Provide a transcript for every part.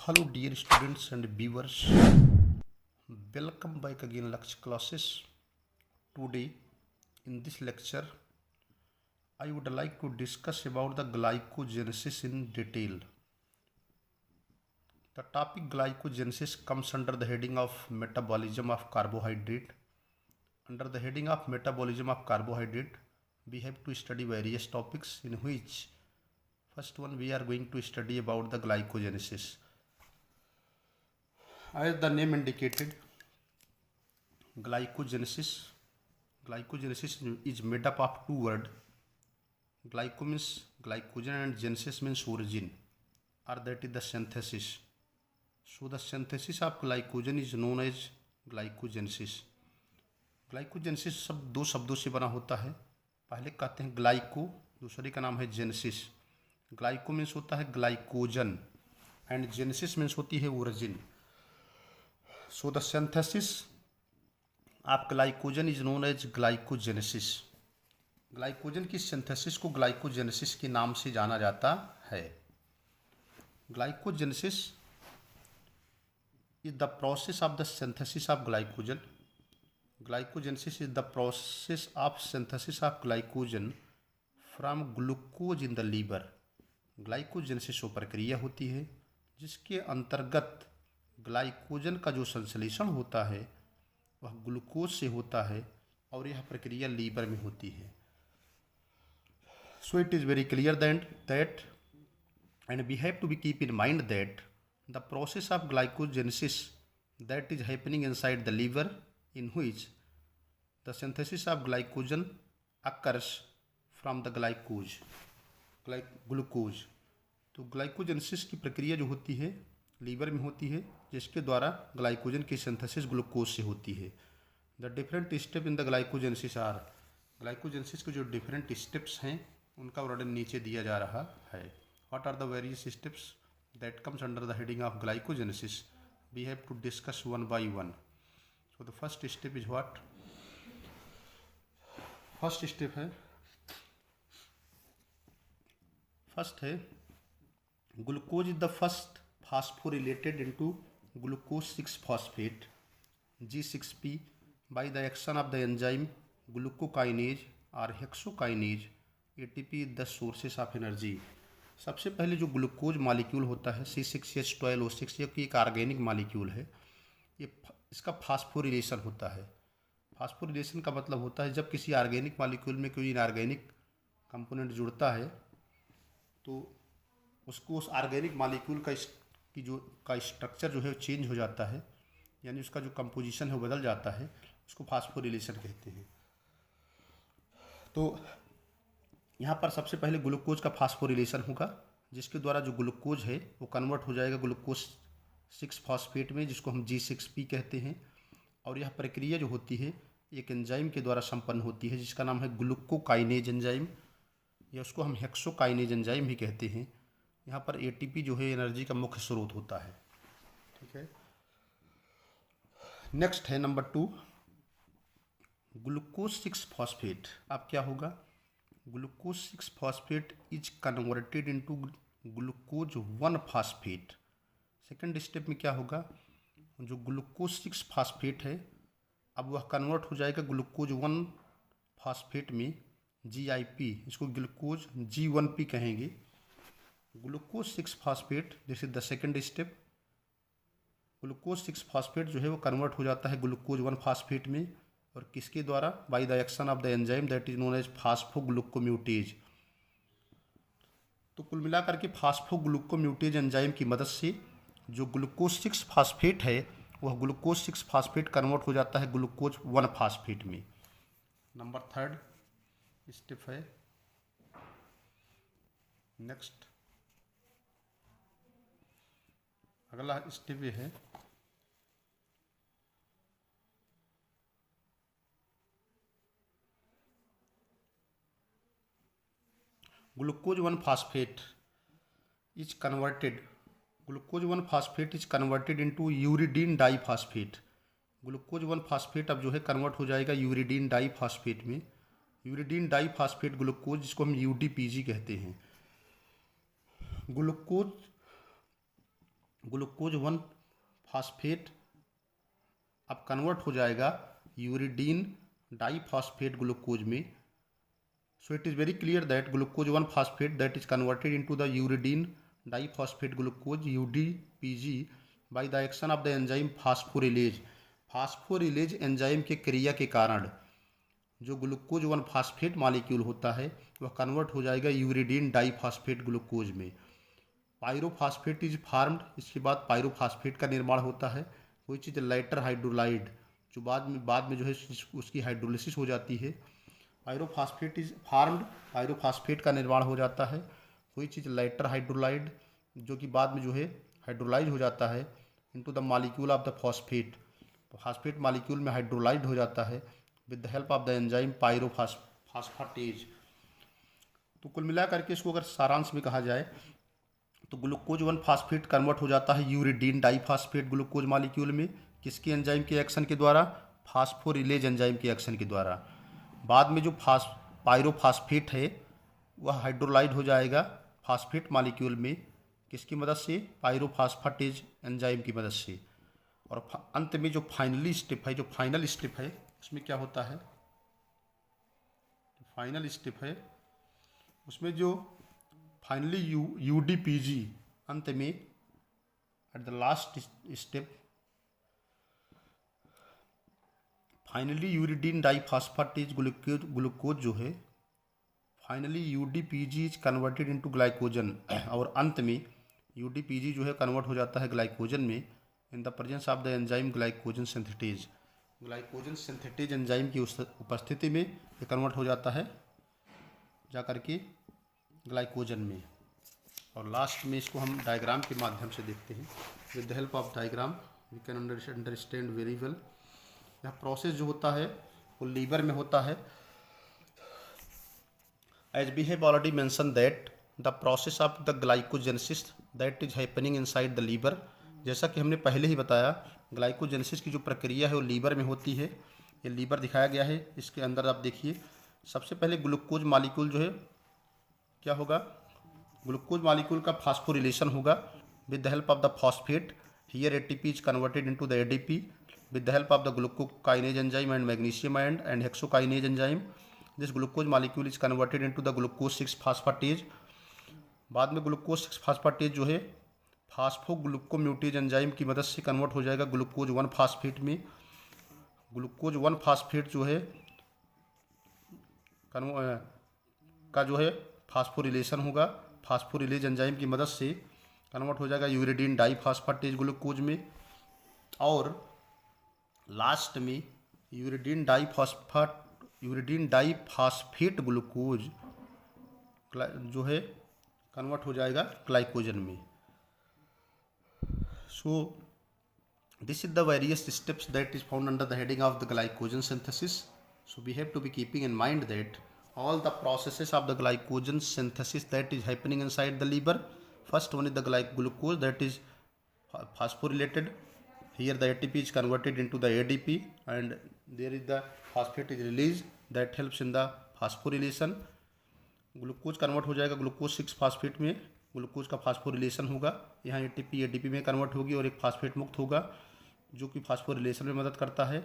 Hello dear students and viewers, welcome back again Lakshya classes. Today in this lecture I would like to discuss about the glycogenesis in detail. The topic glycogenesis comes under the heading of metabolism of carbohydrate. Under the heading of metabolism of carbohydrate we have to study various topics, in which first one we are going to study about the glycogenesis. As the name indicated, glycogenesis is made up of two words. Glyco means glycogen and genesis means origin, or that is the synthesis. So the synthesis of glycogen is known as glycogenesis. glycogenesis दो शब्दों से बना होता है. पहले कहते हैं glyco, दूसरे का नाम है जेनेसिस. ग्लाइको मीन्स होता है ग्लाइकोजन एंड जेनेसिस मीन्स होती है origin. So the synthesis of glycogen is known as glycogenesis. Glycogen की सिंथेसिस को ग्लाइकोजेनेसिस के नाम से जाना जाता है. Glycogenesis is the process of the synthesis of glycogen. Glycogenesis is the process of synthesis of glycogen from glucose in the liver. Glycogenesis वो प्रक्रिया होती है जिसके अंतर्गत ग्लाइकोजन का जो संश्लेषण होता है वह ग्लूकोज से होता है और यह प्रक्रिया लीवर में होती है. So it is very clear that and we have to be keep in mind that the process of glycogenesis that is happening inside the liver, in which the synthesis of glycogen occurs from the glucose. तो glycogenesis की प्रक्रिया जो होती है liver में होती है, जिसके द्वारा ग्लाइकोजन की सिंथेसिस ग्लूकोज से होती है. The different step in the glycogenesis are, glycogenesis के जो डिफरेंट स्टेप्स हैं उनका वर्णन नीचे दिया जा रहा है. What are the various steps that comes under the heading of glycogenesis? We have to discuss one by one. So the first step is what? First step है glucose is the first phosphorylated into glucose 6-phosphate G6P by the action of the enzyme glucokinase or hexokinase. ATP is the sources of energy. सबसे पहले जो glucose molecule होता है C6H12O6, ये एक organic molecule है. ये इसका फास्फोरिलेशन होता है. फास्फोरिलेशन का मतलब होता है जब किसी ऑर्गेनिक मॉलिक्यूल में कोई इनऑर्गेनिक कंपोनेंट जुड़ता है तो उसको उस ऑर्गेनिक मॉलिक्यूल का स्ट्रक्चर जो है चेंज हो जाता है, यानी उसका जो कंपोजिशन है वो बदल जाता है. उसको फास्फोरिलेशन कहते हैं. तो यहाँ पर सबसे पहले ग्लूकोज का फास्फोरिलेशन होगा, जिसके द्वारा जो ग्लूकोज है वो कन्वर्ट हो जाएगा ग्लूकोज 6-फॉस्फेट में, जिसको हम G6P कहते हैं. और यह प्रक्रिया जो होती है एक एंजाइम के द्वारा संपन्न होती है जिसका नाम है ग्लूकोकाइनेज एंजाइम, या उसको हम हेक्सोकाइनेज एंजाइम भी कहते हैं. यहाँ पर ATP जो है एनर्जी का मुख्य स्रोत होता है. ठीक है. नेक्स्ट है नंबर 2, ग्लूकोज 6-फॉस्फेट. अब क्या होगा? Glucose six phosphate is converted into glucose one phosphate. Second step में क्या होगा? जो ग्लूकोज 6-फॉस्फेट है अब वह कन्वर्ट हो जाएगा ग्लूकोज 1-फॉस्फेट में GIP, इसको ग्लूकोज G1P कहेंगे. Glucose six phosphate, this is the second step. Glucose six phosphate जो है वो कन्वर्ट हो जाता है ग्लूकोज 1-फॉस्फेट में, और किसके द्वारा? By the action of the enzyme that is known as phosphoglucomutase. तो कुल मिलाकर के फास्फोग्लूकोम्यूटेज एंजाइम की मदद से जो ग्लूकोज 6-फॉस्फेट है वह ग्लूकोज 6-फॉस्फेट कन्वर्ट हो जाता है ग्लूकोज 1-फॉस्फेट में. नंबर 3 स्टेप है. नेक्स्ट अगला स्टेप ये है glucose one phosphate is converted into uridine diphosphate. Glucose one phosphate अब जो है कन्वर्ट हो जाएगा यूरिडीन डाईफॉस्फेट में. यूरिडीन डाईफॉस्फेट ग्लूकोज, जिसको हम UDPG कहते हैं. ग्लूकोज ग्लूकोज 1 फास्फेट अब कन्वर्ट हो जाएगा यूरिडीन डाईफॉस्फेट ग्लूकोज में. So it is very clear that glucose 1 phosphate that is converted into the uridine diphosphate glucose UDPG by the action of the enzyme phosphorylase. Phosphorylase enzyme के क्रिया के कारण जो glucose 1 phosphate molecule होता है वह convert हो जाएगा यूरिडीन डाईफॉस्फेट ग्लूकोज में. Pyrophosphate is farmed. इसके बाद पायरोफॉस्फेट का निर्माण होता है. कोई चीज़ लाइटर हाइड्रोलाइड जो बाद में जो है उसकी हाइड्रोलिसिस हो जाती है. Pyrophosphate is farmed. पायरोफॉस्फेट का निर्माण हो जाता है. कोई चीज़ लाइटर हाइड्रोलाइड जो कि बाद में जो है हाइड्रोलाइज हो जाता है into the molecule of the phosphate. Phosphate molecule में हाइड्रोलाइड हो जाता है with the help of the enzyme pyrophosphatase. तो कुल मिला करके इसको अगर सारांश में कहा जाए तो ग्लूकोज 1 फास्फेट कन्वर्ट हो जाता है यूरिडीन डाईफॉस्फेट ग्लूकोज मॉलिक्यूल में. किसके एंजाइम के एक्शन के द्वारा? फास्फोरिलेज एंजाइम के एक्शन के द्वारा. बाद में जो पायरोफॉस्फेट है वह हाइड्रोलाइड हो जाएगा फास्फेट मॉलिक्यूल में. किसकी मदद से? पायरोफॉस्फेटेज एंजाइम की मदद से. और अंत में जो फाइनल स्टेप है उसमें क्या होता है? फाइनल स्टेप है उसमें जो फाइनली यूडीपीजी अंत में at the last step finally uridine diphosphatase glucose जो है finally UDPG is converted into glycogen. और अंत में यूडीपीजी जो है कन्वर्ट हो जाता है ग्लाइकोजन में in the presence of the enzyme glycogen synthetase. Glycogen synthetase enzyme की उपस्थिति में ये कन्वर्ट हो जाता है जा करके ग्लाइकोजन में. और लास्ट में इसको हम डायग्राम के माध्यम से देखते हैं. With the help of diagram we can understand very well. यह प्रोसेस जो होता है वो लीवर में होता है. As we have already mention that the process of the glycogenesis that is happening inside the liver. जैसा कि हमने पहले ही बताया ग्लाइकोजेनेसिस की जो प्रक्रिया है वो लीवर में होती है. ये लीवर दिखाया गया है. इसके अंदर आप देखिए सबसे पहले ग्लूकोज मॉलिक्यूल जो है क्या होगा? ग्लूकोज मॉलिक्यूल का फास्फोरिलेशन होगा with the help of the phosphate. Here ATP is converted into the ADP with the help of the glucokinase enzyme and magnesium and hexokinase enzyme. This glucose molecule is converted into the glucose 6 phosphatase. बाद में glucose 6 phosphatase जो है फास्फोग्लूकोम्यूटेज enzyme की मदद से convert हो जाएगा glucose 1 phosphate में. ग्लूकोज 1 फास्फेट जो है का जो है फास्फोरिलेशन होगा. फास्फोरिलेज एंजाइम की मदद से कन्वर्ट हो जाएगा यूरिडीन डाईफॉस्फेटेज ग्लूकोज में. और लास्ट में यूरिडीन डाईफॉस्फेट ग्लूकोज जो है कन्वर्ट हो जाएगा ग्लाइकोजन में. So this is the various steps that is found under the heading of the glycogen synthesis. So we have to be keeping in mind that all the processes of the glycogen synthesis that is happening inside the liver. First one is the glucose that is phosphorylated. Here the ATP is converted into the ADP and there is the phosphate is released that helps in the phosphorylation. Glucose convert हो जाएगा glucose 6 phosphate में. Glucose का phosphorylation होगा. यहाँ ATP ADP में convert होगी और एक फास्फेट मुक्त होगा जो कि फास्फोरिलेशन में मदद करता है.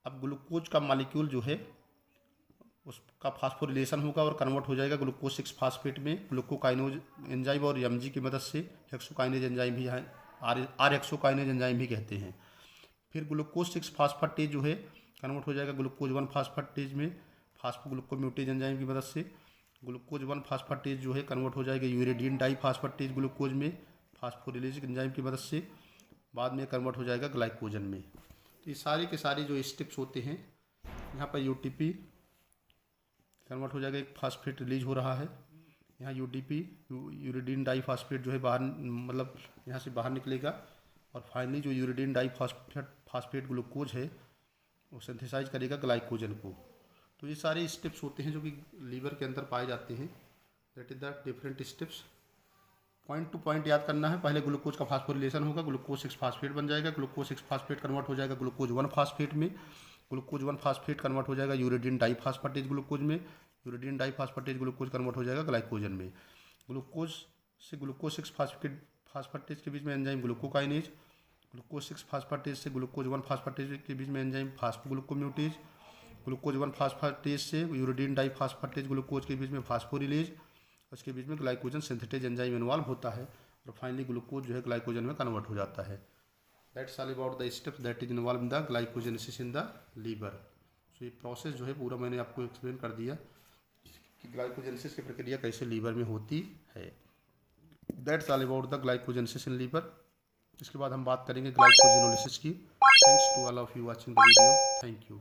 अब ग्लूकोज का मॉलिक्यूल जो है उसका फास्फोरिलेशन होगा और कन्वर्ट हो जाएगा ग्लूकोज 6 फास्फेट में ग्लूकोकाइनेज एंजाइम और एमजी की मदद से. हेक्सोकाइनेज एंजाइम भी है, आर हेक्सोकाइनेज एंजाइम भी कहते हैं. फिर ग्लूकोज 6 फास्फेटेज जो है कन्वर्ट हो जाएगा ग्लूकोज 1 फास्फेटेज में फास्फोग्लूकोम्यूटेज एंजाइम की मदद से. ग्लूकोज 1 फास्फेटेज जो है कन्वर्ट हो जाएगा यूरिडीन डाईफॉस्फेटेज ग्लूकोज में फास्फोरिलेज एंजाइम की मदद से. बाद में कन्वर्ट हो जाएगा ग्लाइकोजन में. तो ये सारे के सारे जो स्टेप्स होते हैं यहाँ पर यूटीपी कन्वर्ट हो जाएगा, एक फास्फेट रिलीज हो रहा है. यहाँ यूडीपी यूरिडीन डाईफॉस्फेट जो है बाहर मतलब यहाँ से बाहर निकलेगा और फाइनली जो यूरिडीन डाईफॉस्फेट ग्लूकोज है वो सिंथेसाइज करेगा ग्लाइकोजन को. तो ये सारे स्टेप्स होते हैं जो कि लीवर के अंदर पाए जाते हैं. That is the different steps. Point two point याद करना है. पहले ग्लूकोज का फास्फोरिलेशन होगा, ग्लूकोज 6 फास्फेट बन जाएगा. ग्लूकोज 6 फास्फेट कन्वर्ट हो जाएगा ग्लूकोज 1 फास्फेट में. ग्लूकोज 1 फास्फेट कन्वर्ट हो जाएगा यूरिडीन डाईफॉस्फेटेज ग्लूकोज में. यूरिडीन डाईफॉस्फेटेज ग्लूकोज कन्वर्ट हो जाएगा ग्लाइकोजन में. ग्लूकोज से ग्लूकोज 6 फास्फेटेज के बीच में एंजाइम ग्लूकोकाइनेज, ग्लूकोज 6 फास्फेटेज से ग्लूकोज 1 फास्फेटेज के बीच में एंजाइम फास्फोग्लूकोम्यूटेज, ग्लूकोज 1 फास्फेटेज से यूरिडीन डाइफास्फेटेज ग्लूकोज के बीच में फास्फोरिलेज, उसके बीच में ग्लाइकोजन सिंथेटेज एंजाइम इन्वॉल्व होता है और फाइनली ग्लूकोज जो है ग्लाइकोजन में कन्वर्ट हो जाता है। That's all about the steps that is involve in the glycogenesis in the liver. So ये प्रोसेस जो है पूरा मैंने आपको एक्सप्लेन कर दिया कि ग्लाइकोजेनेसिस की प्रक्रिया कैसे लीवर में होती है। That's all about the glycogenesis in liver. इसके बाद हम बात करेंगे ग्लाइकोजेनोलिसिस की। Thanks to all of you watching the video. Thank you.